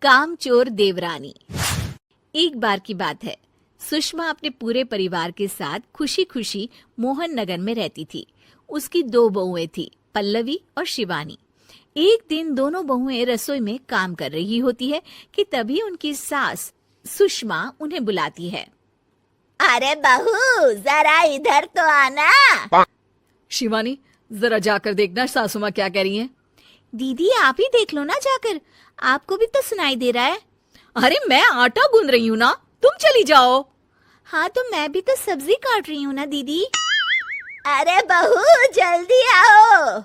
कामचोर देवरानी। एक बार की बात है, सुषमा अपने पूरे परिवार के साथ खुशी खुशी मोहन नगर में रहती थी। उसकी 2 बहुएं थी, पल्लवी और शिवानी। एक दिन दोनों बहुएं रसोई में काम कर रही होती है कि तभी उनकी सास सुषमा उन्हें बुलाती है। अरे बहू, जरा इधर तो आना। शिवानी, जरा जाकर देखना सासू माँ क्या कह रही हैं। दीदी आप ही देख लो ना जाकर, आपको भी तो सुनाई दे रहा है। अरे मैं आटा गूंद रही हूँ ना, तुम चली जाओ। हाँ तो मैं भी तो सब्जी काट रही हूँ ना दीदी। अरे बहू जल्दी आओ।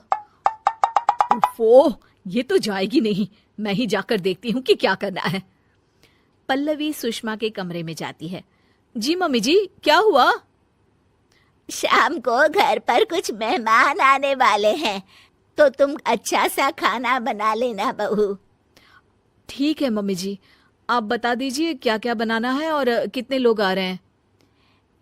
ओह, ये तो जाएगी नहीं, मैं ही जाकर देखती हूँ कि क्या करना है। पल्लवी सुषमा के कमरे में जाती है। जी मम्मी जी, क्या हुआ? शाम को घर पर कुछ मेहमान आने वाले हैं, तो तुम अच्छा सा खाना बना लेना बहू। ठीक है मम्मी जी, आप बता दीजिए क्या क्या बनाना है और कितने लोग आ रहे हैं।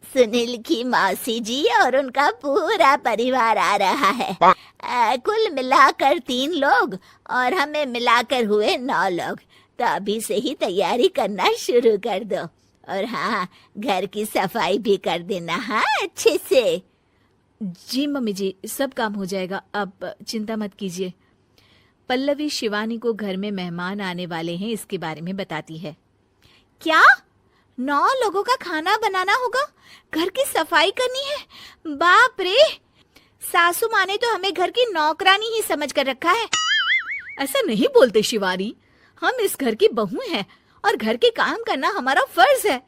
सुनील की मौसी जी और उनका पूरा परिवार आ रहा है। कुल मिलाकर 3 लोग और हमें मिलाकर हुए 9 लोग। तो अभी से ही तैयारी करना शुरू कर दो। और हाँ, घर की सफाई भी कर देना, हाँ अच्छे से। जी मम्मी जी, सब काम हो जाएगा, आप चिंता मत कीजिए। पल्लवी शिवानी को घर में मेहमान आने वाले हैं इसके बारे में बताती है। क्या 9 लोगों का खाना बनाना होगा, घर की सफाई करनी है? बाप रे, सासू माँ ने तो हमें घर की नौकरानी ही समझ कर रखा है। ऐसा नहीं बोलते शिवानी, हम इस घर की बहू हैं और घर के काम करना हमारा फर्ज है।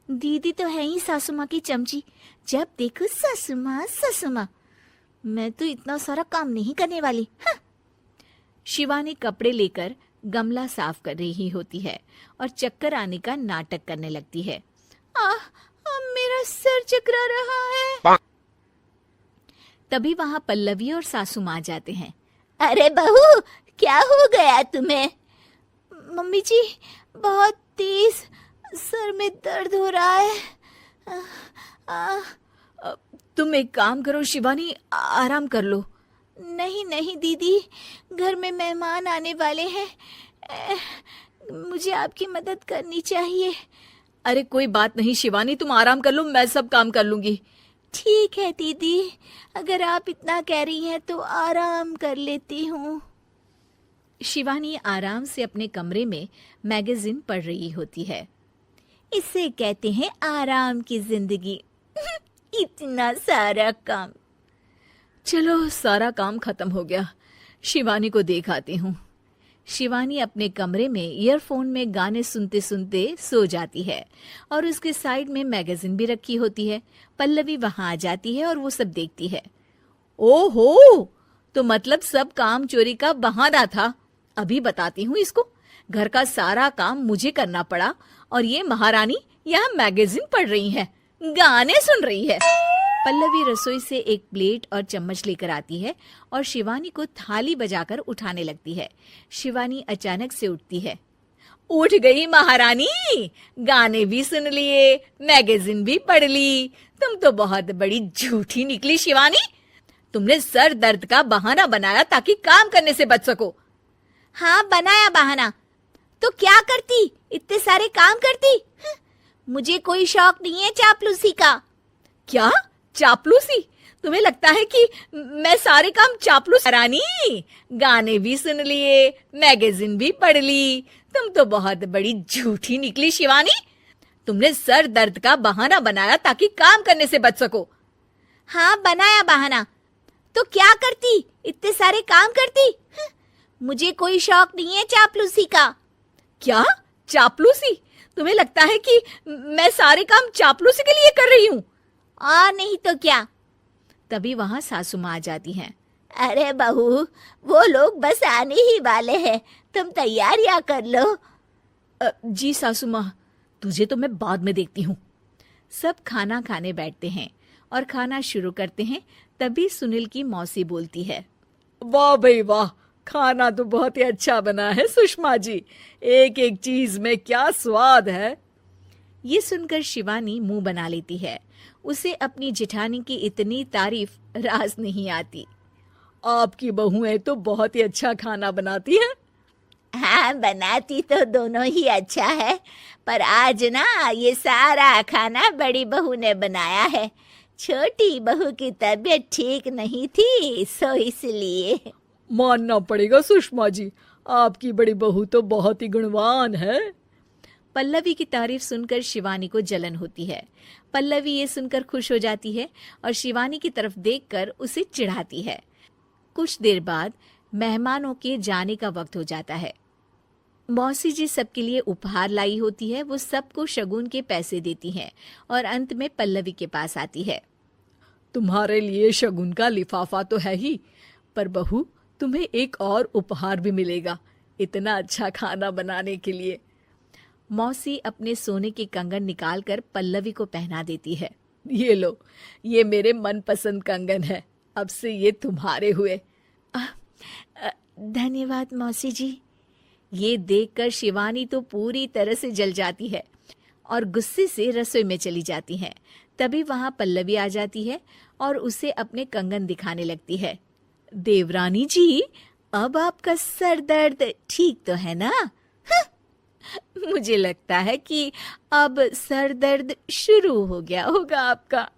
दीदी तो है ही सासू माँ की चमची, जब देखो सासू माँ सासू माँ। मैं तो इतना सारा काम नहीं करने वाली। शिवानी कपड़े लेकर गमला साफ कर रही होती है और चक्कर आने का नाटक करने लगती है। मेरा सर चकरा रहा है। तभी वहां पल्लवी और सासू माँ जाते हैं। अरे बहू, क्या हो गया तुम्हें? मम्मी जी, बहुत तेज सर में दर्द हो रहा है। तुम एक काम करो शिवानी, आराम कर लो। नहीं नहीं दीदी, घर में मेहमान आने वाले हैं, मुझे आपकी मदद करनी चाहिए। अरे कोई बात नहीं शिवानी, तुम आराम कर लो, मैं सब काम कर लूंगी। ठीक है दीदी, अगर आप इतना कह रही हैं तो आराम कर लेती हूँ। शिवानी आराम से अपने कमरे में मैगजीन पढ़ रही होती है। इसे कहते हैं आराम की जिंदगी। इतना सारा काम। चलो सारा काम खत्म हो गया, शिवानी को देख आती हूँ। शिवानी अपने कमरे में ईयरफोन में गाने सुनते सुनते सो जाती है और उसके साइड में मैगजीन भी रखी होती है। पल्लवी वहां आ जाती है और वो सब देखती है। ओहो, तो मतलब सब काम चोरी का बहाना था। अभी बताती हूँ इसको। घर का सारा काम मुझे करना पड़ा और ये महारानी यहाँ मैगजीन पढ़ रही है, गाने सुन रही है। पल्लवी रसोई से एक प्लेट और चम्मच लेकर आती है और शिवानी को थाली बजाकर उठाने लगती है। शिवानी अचानक से उठती है। उठ गई महारानी, गाने भी सुन लिए, मैगजीन भी पढ़ ली। तुम तो बहुत बड़ी झूठी निकली शिवानी। तुमने सर दर्द का बहाना बनाया ताकि काम करने से बच सको। हाँ बनाया बहाना, तो क्या करती, इतने सारे काम करती। मुझे कोई शौक नहीं है चापलूसी का। क्या चापलूसी? तुम्हें लगता है कि मैं सारे काम चापलूस? रानी, गाने भी सुन लिए, मैगजीन भी पढ़ ली। तुम तो बहुत बड़ी झूठी निकली शिवानी। तुमने सर दर्द का बहाना बनाया ताकि काम करने से बच सको। हाँ बनाया बहाना, तो क्या करती, इतने सारे काम करती। मुझे कोई शौक नहीं है चापलूसी का। क्या चापलूसी? तुम्हें लगता है कि मैं सारे काम चापलूसी के लिए कर रही हूँ? और नहीं तो क्या। तभी वहां सासू माँ आ जाती हैं। अरे बहू, वो लोग बस आने ही वाले हैं, तुम तैयारियां कर लो। जी सासू माँ, तुझे तो मैं बाद में देखती हूँ। सब खाना खाने बैठते हैं और खाना शुरू करते हैं। तभी सुनील की मौसी बोलती है। वाह भाई वाह, खाना तो बहुत ही अच्छा बना है सुषमा जी। एक एक चीज में क्या स्वाद है। ये सुनकर शिवानी मुंह बना लेती है। उसे अपनी जेठानी की इतनी तारीफ रास नहीं आती। आपकी बहुएं तो बहुत ही अच्छा खाना बनाती हैं। हाँ, बनाती तो दोनों ही अच्छा है, पर आज ना ये सारा खाना बड़ी बहू ने बनाया है। छोटी बहू की तबीयत ठीक नहीं थी, सो इसलिए। मानना पड़ेगा सुषमा जी, आपकी बड़ी बहू तो बहुत ही गुणवान है। पल्लवी की तारीफ सुनकर शिवानी को जलन होती है। पल्लवी ये सुनकर खुश हो जाती है और शिवानी की तरफ देखकर उसे चिढ़ाती है। कुछ देर बाद मेहमानों के जाने का वक्त हो जाता है। मौसी जी सबके लिए उपहार लाई होती है। वो सबको शगुन के पैसे देती हैं और अंत में पल्लवी के पास आती है। तुम्हारे लिए शगुन का लिफाफा तो है ही, पर बहू तुम्हें एक और उपहार भी मिलेगा इतना अच्छा खाना बनाने के लिए। मौसी अपने सोने के कंगन निकालकर पल्लवी को पहना देती है। ये लो, ये मेरे मनपसंद कंगन है, अब से ये तुम्हारे हुए। धन्यवाद मौसी जी। ये देखकर शिवानी तो पूरी तरह से जल जाती है और गुस्से से रसोई में चली जाती है। तभी वहां पल्लवी आ जाती है और उसे अपने कंगन दिखाने लगती है। देवरानी जी, अब आपका सर दर्द ठीक तो है ना? मुझे लगता है कि अब सर दर्द शुरू हो गया होगा आपका।